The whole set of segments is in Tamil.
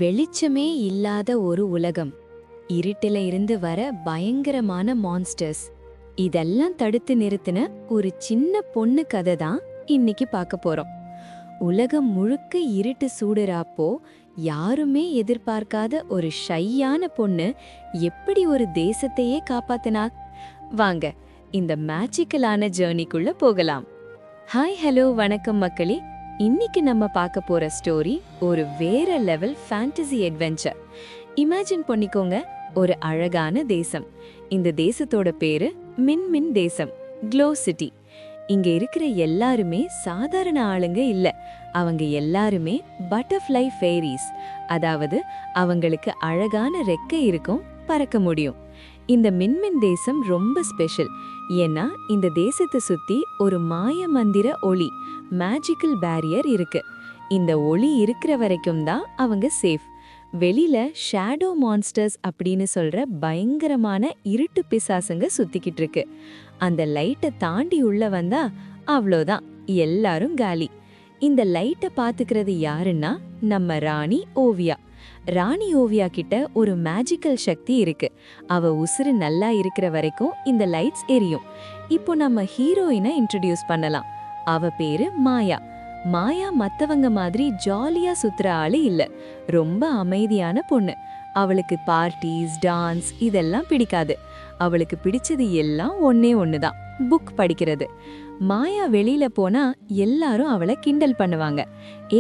வெளிச்சமே இல்லாத ஒரு உலகம், இருட்டில இருந்து வர பயங்கரமான மான்ஸ்டர்ஸ், இதெல்லாம் தடுத்து நிறுத்தின ஒரு சின்ன பொண்ணு கதை தான் இன்னைக்கு பார்க்க போறோம். உலகம் முழுக்க இருட்டு சூடுறாப்போ யாருமே எதிர்பார்க்காத ஒரு ஷையான பொண்ணு எப்படி ஒரு தேசத்தையே காப்பாத்தினா? வாங்க இந்த மேஜிக்கலான ஜேர்னிக்குள்ள போகலாம். ஹாய் ஹலோ வணக்கம் மக்களே. இன்னைக்கு நம்ம பார்க்க போற ஸ்டோரி ஒரு வேற லெவல் ஃபேண்டசி அட்வென்ச்சர். இமேஜின் பண்ணிக்கோங்க, ஒரு அழகான தேசம். இந்த தேசத்தோட பேரு மின்மின் தேசம், க்ளோ சிட்டி. இங்க இருக்கிற எல்லாருமே சாதாரண ஆளுங்க இல்ல, அவங்க எல்லாருமே பட்டர்ஃப்ளை ஃபேரிஸ். அதாவது அவங்களுக்கு அழகான ரெக்கை இருக்கும், பறக்க முடியும். இந்த மின்மின் தேசம் ரொம்ப ஸ்பெஷல். ஏன்னா இந்த தேசத்தை சுத்தி ஒரு மாய மந்திர ஒளி, மேஜிக்கல் பேரியர் இருக்கு. இந்த ஒளி இருக்கிற வரைக்கும் தான் அவங்க சேஃப். வெளியில ஷேடோ மான்ஸ்டர்ஸ் அப்படின்னு சொல்ற பயங்கரமான இருட்டு பிசாசுங்க சுத்திக்கிட்டு இருக்கு. அந்த லைட்டை தாண்டி உள்ள வந்தா அவ்வளோதான், எல்லாரும் காலி. இந்த லைட்டை பாத்துக்கிறது யாருன்னா நம்ம ராணி ஓவியா. ராணி ஓவியா கிட்ட ஒரு மேஜிக்கல் சக்தி இருக்கு. அவ உசுறு நல்லா இருக்கிற வரைக்கும் இந்த லைட்ஸ் எரியும். இப்போ நம்ம ஹீரோயினை இன்ட்ரடியூஸ் பண்ணலாம். அவ பேரு மாயா. மாயா மத்தவங்க மாதிரி ஜாலியா சுத்துற ஆளு இல்ல, ரொம்ப அமைதியான பொண்ணு. அவளுக்கு பார்ட்டிஸ், டான்ஸ் இதெல்லாம் பிடிக்காது. அவளுக்கு பிடிச்சது எல்லாம் ஒன்னே ஒண்ணுதான், புக் படிக்கிறது. மாயா வெளியில போனா எல்லாரும் அவளை கிண்டல் பண்ணுவாங்க.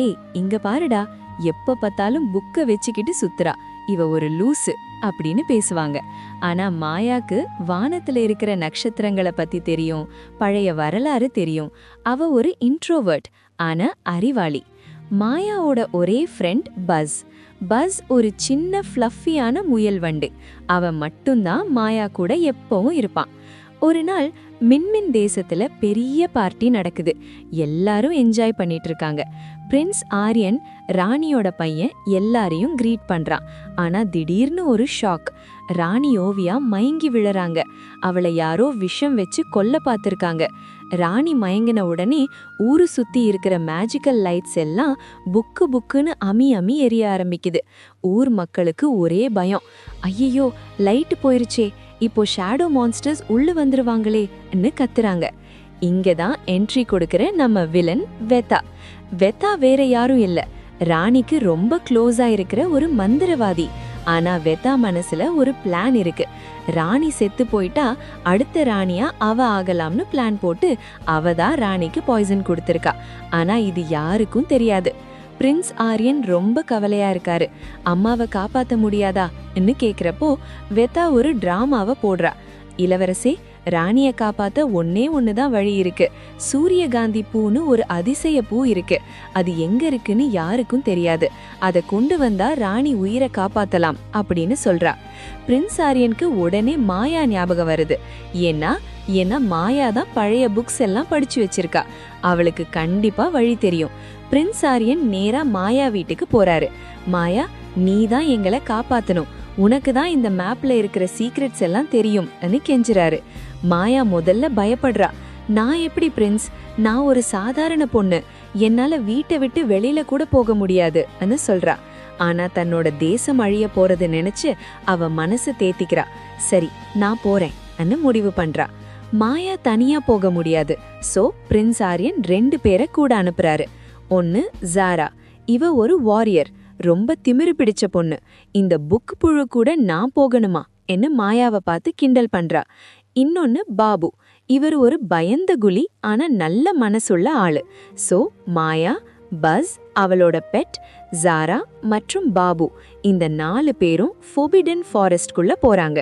ஏய் இங்க பாருடா, எப்ப பார்த்தாலும் புக்க வச்சுக்கிட்டு சுத்துறா, இவ ஒரு லூசு அப்படின்னு பேசுவாங்க. ஆனா மாயாக்கு வானத்துல இருக்கிற நட்சத்திரங்களை பத்தி தெரியும், பழைய வரலாறு தெரியும். அவ ஒரு இன்ட்ரோவர்ட், ஆனா அறிவாளி. மாயாவோட ஒரே ஃப்ரெண்ட் பஸ். பஸ் ஒரு சின்ன ஃப்ளஃபியான முயல் வண்டு. அவன் மட்டும்தான் மாயா கூட எப்பவும் இருப்பான். ஒரு நாள் மின்மின் தேசத்துல பெரிய பார்ட்டி நடக்குது. எல்லாரும் என்ஜாய் பண்ணிட்டு இருக்காங்க. பிரின்ஸ் ஆரியன், ராணியோட பையன், எல்லாரையும் கிரீட் பண்றான். ஆனா திடீர்னு ஒரு ஷாக். ராணி ஓவியா மயங்கி விழறாங்க. அவளை யாரோ விஷம் வச்சு கொல்ல பார்த்திருக்காங்க. ராணி மயங்கின உடனே ஊரு சுத்தி இருக்கிற மேஜிக்கல் லைட்ஸ் எல்லாம் புக்கு புக்குன்னு அமி அமி எரிய ஆரம்பிக்குது. ஊர் மக்களுக்கு ஒரே பயம். ஐயோ லைட் போயிருச்சே, இப்போ ஷேடோ மான்ஸ்டர்ஸ் உள்ள வந்துருவாங்களேன்னு கத்துறாங்க. இங்கதான் என்ட்ரி கொடுக்கிற நம்ம வில்லன் வெதா. வெதா வேற யாரும் இல்ல, ராணிக்கு ரொம்ப க்ளோஸா இருக்கிற ஒரு மந்திரவாதி. ஆனா வெதா மனசுல ஒரு பிளான் இருக்கு. ராணி செத்து போயிட்டா அடுத்த ராணியா அவ ஆகலாம்னு பிளான் போட்டு அவதான் ராணிக்கு பாய்சன் கொடுத்திருக்கா. ஆனா இது யாருக்கும் தெரியாது. பிரின்ஸ் ஆரியன் ரொம்ப கவலையா இருக்காரு. அம்மாவை காப்பாத்த முடியாதான்னு கேக்குறப்போ வெதா ஒரு டிராமாவை போடுறா. இளவரசே, ராணிய காப்பாத்த ஒன்னே ஒண்ணுதான் வழி இருக்கு. சூரியகாந்தி பூன்னு ஒரு அதிசய பூ இருக்கு. அது எங்க இருக்குன்னு யாருக்கும் தெரியாது. அதை கொண்டு வந்தா ராணி உயிரை காப்பாத்தலாம் அப்படின்னு சொல்றா. பிரின்ஸ் ஆரியனுக்கு உடனே மாயா ஞாபகம் வருது. ஏன்னா மாயா தான் பழைய புக்ஸ் எல்லாம் படிச்சு வச்சிருக்கா. அவளுக்கு கண்டிப்பா வழி தெரியும். பிரின்ஸ் ஆரியன் நேரா மாயா வீட்டுக்கு போறாரு. மாயா, நீ தான் எங்களை காப்பாத்தணும், உனக்கு தான் இந்த மேப்ல இருக்கிற சீக்ரெட்ஸ் எல்லாம் தெரியும்னு கெஞ்சுறாரு. மாயா முதல்ல பயப்படுறா. நான் எப்படி பிரின்ஸ், நான் ஒரு சாதாரண பொண்ணு, என்னால வீட்டை விட்டு வெளியில கூட போக முடியாதுன்னு சொல்றா. ஆனா தன்னோட தேசம் அழிய போறது நினைச்சு அவ மனசு தேத்திக்கிறா. சரி நான் போறேன்னு முடிவு பண்றா. மாயா தனியா போக முடியாது. சோ பிரின்ஸ் ஆரியன் 2 பேரை கூட அனுப்புறாரு. ஒன்னு ஜாரா. இவ ஒரு வாரியர், ரொம்ப திமிரு பிடிச்ச பொண்ணு. இந்த புக் புழு கூட நான் போகணுமா என்று மாயாவை பார்த்து கிண்டல் பண்றா. இன்னொன்னு பாபு. இவர் ஒரு பயந்த குலி, ஆனா நல்ல மனசுள்ள ஆளு. சோ மாயா, பஸ், அவளோட பெட், ஜாரா மற்றும் பாபு, இந்த 4 பேரும் ஃபோபிடன் ஃபாரஸ்ட்குள்ள போறாங்க.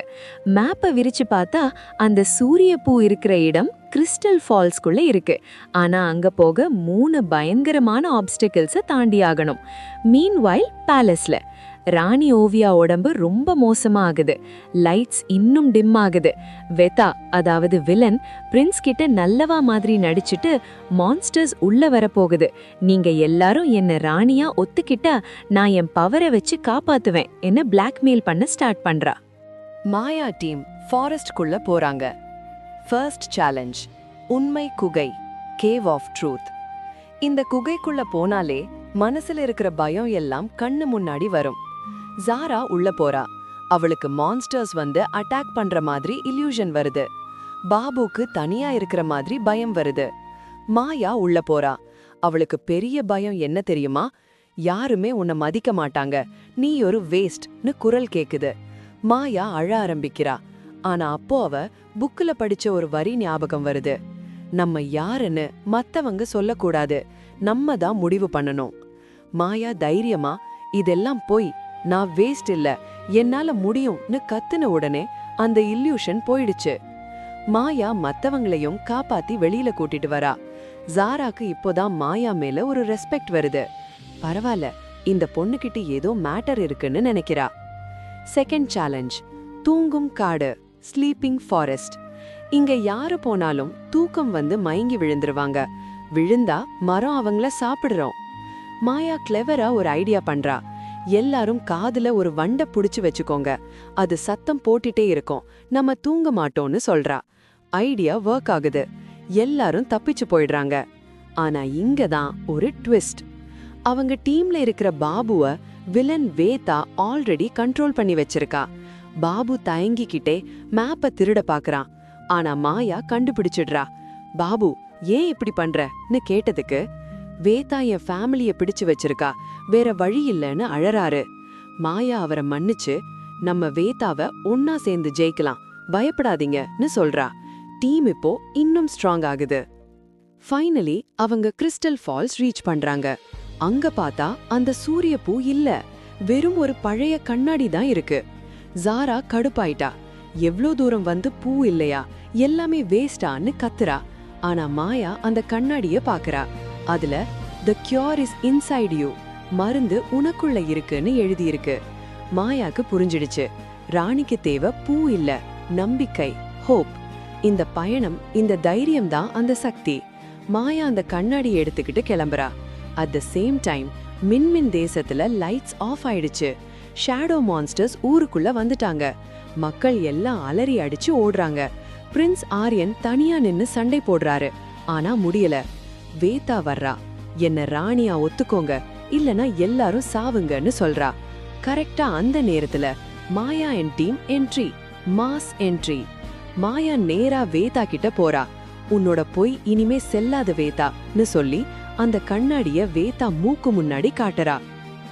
மேப்பை விரிச்சு பார்த்தா அந்த சூரிய பூ இருக்கிற இடம் கிறிஸ்டல் ஃபால்ஸ்குள்ள இருக்கு. ஆனா அங்க போக 3 பயங்கரமான ஆப்ஸ்டிக்கிள்ஸை தாண்டி ஆகணும். மீன்வைல் பேலஸ்ல ராணி ஓவியா உடம்பு ரொம்ப மோசமா ஆகுது. லைட்ஸ் இன்னும் டிம் ஆகுது. வெதா, அதாவது வில்லன், பிரின்ஸ் கிட்ட நல்லவா மாதிரி நடிச்சுட்டு மான்ஸ்டர்ஸ் உள்ள வரப்போகுது, நீங்க எல்லாரும் என்ன ராணியா ஒத்துக்கிட்டா நான் என் பவரை வச்சு காப்பாத்துவேன் என்ன பிளாக்மெயில் பண்ண ஸ்டார்ட் பண்றா. மாயா டீம் ஃபாரஸ்ட்குள்ள போறாங்க. ஃபர்ஸ்ட் சேலஞ்ச், உண்மை குகை, கேவ் ஆஃப் ட்ரூத். இந்த குகைக்குள்ள போனாலே மனசுல இருக்கிற பயம் எல்லாம் கண்ணு முன்னாடி வரும். ஜாரா உள்ள போறா. அவளுக்கு மான்ஸ்டர்ஸ் வந்து அட்டாக் பண்ற மாதிரி இல்யூஷன் வருது. பாபுக்கு தனியா இருக்கிற மாதிரி பயம் வருது. மாயா உள்ள போறா. அவளுக்கு பெரிய பயம் என்ன தெரியுமா? யாருமே உன்னை மதிக்க மாட்டாங்க, நீ ஒரு வேஸ்ட்னு குரல் கேக்குது. மாயா அழ ஆரம்பிக்கிறா. ஆனா அப்போ அவ புக்குல படிச்ச ஒரு வரி ஞாபகம் வருது. நம்ம யாருன்னு மத்தவங்க சொல்லக்கூடாது, நம்ம தான் முடிவு பண்ணணும். மாயா தைரியமா, இதெல்லாம் போய், நான் வேஸ்ட் இல்ல, என்னால முடியும்னு கத்துன உடனே அந்த இல்யூஷன் போயிடுச்சு. மாயா மத்தவங்களையும் காப்பாத்தி வெளியில கூட்டிட்டு வரா. ஜாராக்கு இப்போதான் மாயா மேல ஒரு ரெஸ்பெக்ட் வருது. பரவாயில்ல, இந்த பொண்ணுகிட்ட ஏதோ மேட்டர் இருக்குன்னு நினைக்கிறா. செகண்ட் சேலஞ்ச், தூங்கும் காடு, ஸ்லீப்பிங் ஃபாரஸ்ட். இங்க யாரு போனாலும் தூக்கம் வந்து மயங்கி விழுந்துருவாங்க. விழுந்தா மரம் அவங்கள சாப்பிடுறோம். மாயா கிளெவரா ஒரு ஐடியா பண்றா. எல்லாரும் காதுல ஒரு வண்டை புடிச்சு வச்சுக்கோங்க, அது சத்தம் போட்டுட்டே இருக்கும், நம்ம தூங்க மாட்டோம்னு சொல்றா. ஐடியா ஒர்க் ஆகுது. எல்லாரும் தப்பிச்சு போயிடுறாங்க. ஆனா இங்கதான் ஒரு ட்விஸ்ட். அவங்க டீம்ல இருக்கிற பாபுவ வில்லன் வேதா ஆல்ரெடி கண்ட்ரோல் பண்ணி வச்சிருக்கா. பாபு தயங்கிக்கிட்டே மேப்பை திருட பாக்குறான். ஆனா மாயா கண்டுபிடிச்சிடுறா. பாபு, ஏன் இப்படி பண்றன்னு கேட்டதுக்கு, வேதா என் ஃபேமிலிய பிடிச்சு வச்சிருக்கா, வேற வழி இல்லைன்னு அழறாரு. மாயா அவரை மன்னிச்சு, நம்ம வேதாவை ஒன்னா சேர்ந்து ஜெயிக்கலாம், பயப்படாதீங்கன்னு சொல்றா. டீம் இப்போ இன்னும் ஸ்ட்ராங் ஆகுது. ஃபைனலி அவங்க கிறிஸ்டல் ஃபால்ஸ் ரீச் பண்றாங்க. அங்க பார்த்தா அந்த சூரிய பூ இல்ல, வெறும் ஒரு பழைய கண்ணாடி தான் இருக்கு. ஜாரா கடுப்பாயிட்டா. எவ்ளோ தூரம் வந்து பூ இல்லையா, எல்லாமே வேஸ்டான்னு கத்துறா. ஆனா மாயா அந்த கண்ணாடிய பாக்குறா. அதுல "The cure is inside you", மருந்து உனக்குள்ள இருக்குன்னு எழுதியிருக்கு. மாயாக்கு புரிஞ்சிடுச்சு, ராணிக்கு தேவை பூ இல்ல, நம்பிக்கை, ஹோப். இந்த பயணம், இந்த தைரியம் தான் அந்த சக்தி. மாயா அந்த கண்ணாடி எடுத்துக்கிட்டு கிளம்புறா. At the same time Minmin தேசத்துல லைட்ஸ் ஆஃப் ஆயிடுச்சு. ஷேடோ மான்ஸ்டர்ஸ் ஊருக்குள்ள வந்துட்டாங்க. மக்கள் எல்லாம் அலறி அடிச்சு ஓடுறாங்க. பிரின்ஸ் ஆரியன் தனியா நின்னு சண்டை போடுறாரு. ஆனா முடியல. வேதா வர்றா. என்ன ராணியா ஒத்துக்கோங்க, இல்லனா எல்லாரும் சாவுங்கன்னு சொல்றா. கரெக்டா அந்த நேரத்துல Maya and team entry, mass entry. Maya நேரா வேதா கிட்ட போறா. உன்னோட பொய் இனிமே செல்லாத வேதான்னு சொல்லி அந்த கண்ணாடிய வேதா மூக்கு முன்னாடி காட்டுறா.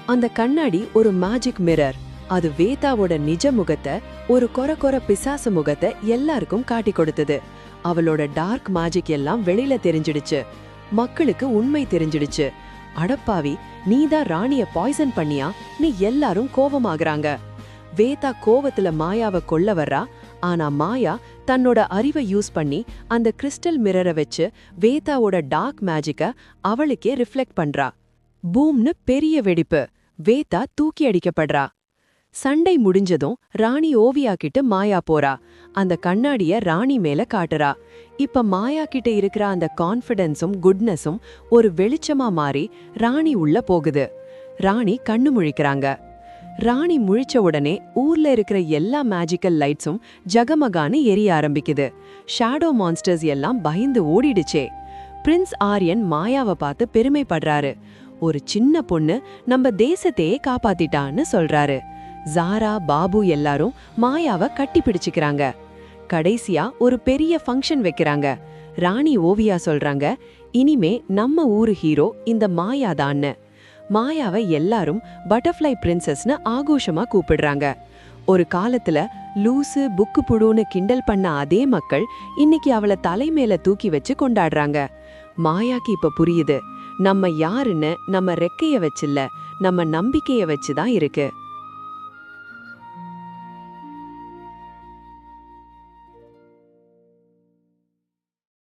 அந்த கண்ணாடி ஒரு மேஜிக் மிரர். அது வேதாவோட நிஜ முகத்தை, ஒரு கொர பிசாசு முகத்தை எல்லாருக்கும் காட்டி கொடுத்தது. அவளோட டார்க் மேஜிக் எல்லாம் வெளியில தெரிஞ்சிடுச்சு. மக்களுக்கு உண்மை தெரிஞ்சிடுச்சு. அடப்பாவி, நீதான் ராணிய பாய்சன் பண்ணியா நீ எல்லாரும் கோவமாகறாங்க. வேதா கோவத்துல மாயாவை கொல்ல வர்றா. ஆனா மாயா தன்னோட அறிவை யூஸ் பண்ணி அந்த கிறிஸ்டல் மிரரை வச்சு வேதாவோட டார்க் மேஜிக்க அவளுக்கே ரிஃப்ளெக்ட் பண்றா. பூம்னு பெரிய வெடிப்பு. வேதா தூக்கி அடிக்கப்படுறா. சண்டை முடிஞ்சதும் ராணி ஓவியா கிட்ட மாயா போறா. அந்த கண்ணாடிய ராணி மேல காட்டுறா. இப்ப மாயா கிட்ட இருக்கிற அந்த கான்ஃபிடன்ஸும் குட்னஸும் ஒரு வெளிச்சமா மாறி ராணி உள்ள போகுது. ராணி கண்ணு முழிக்கிறாங்க. ராணி முழிச்ச உடனே ஊர்ல இருக்கிற எல்லா மேஜிக்கல் லைட்ஸும் ஜகமகான்னு எரிய ஆரம்பிக்குது. ஷேடோ மான்ஸ்டர்ஸ் எல்லாம் பயந்து ஓடிடுச்சே. பிரின்ஸ் ஆரியன் மாயாவை பார்த்து பெருமைப்படுறாரு. ஒரு சின்ன பொண்ணு நம்ம தேசத்தையே காப்பாத்திட்டான்னு சொல்றாரு. ஜாரா, பாபு எல்லாரும் மாயாவை கட்டி பிடிச்சுக்கிறாங்க. கடைசியா ஒரு பெரிய ஃபங்க்ஷன் வைக்கிறாங்க. ராணி ஓவியா சொல்றாங்க, இனிமே நம்ம ஊரு ஹீரோ இந்த மாயாதான்னு. மாயாவை எல்லாரும் பட்டர்ஃப்ளை பிரின்சஸ்னு ஆகோஷமா கூப்பிடுறாங்க. ஒரு காலத்துல லூசு, புக்கு புழுன்னு கிண்டல் பண்ண அதே மக்கள் இன்னைக்கு அவளை தலைமேல தூக்கி வச்சு கொண்டாடுறாங்க. மாயாக்கு இப்ப புரியுது, நம்ம யாருன்னு நம்ம ரெக்கைய வச்சில்ல, நம்ம நம்பிக்கைய வச்சுதான் இருக்கு.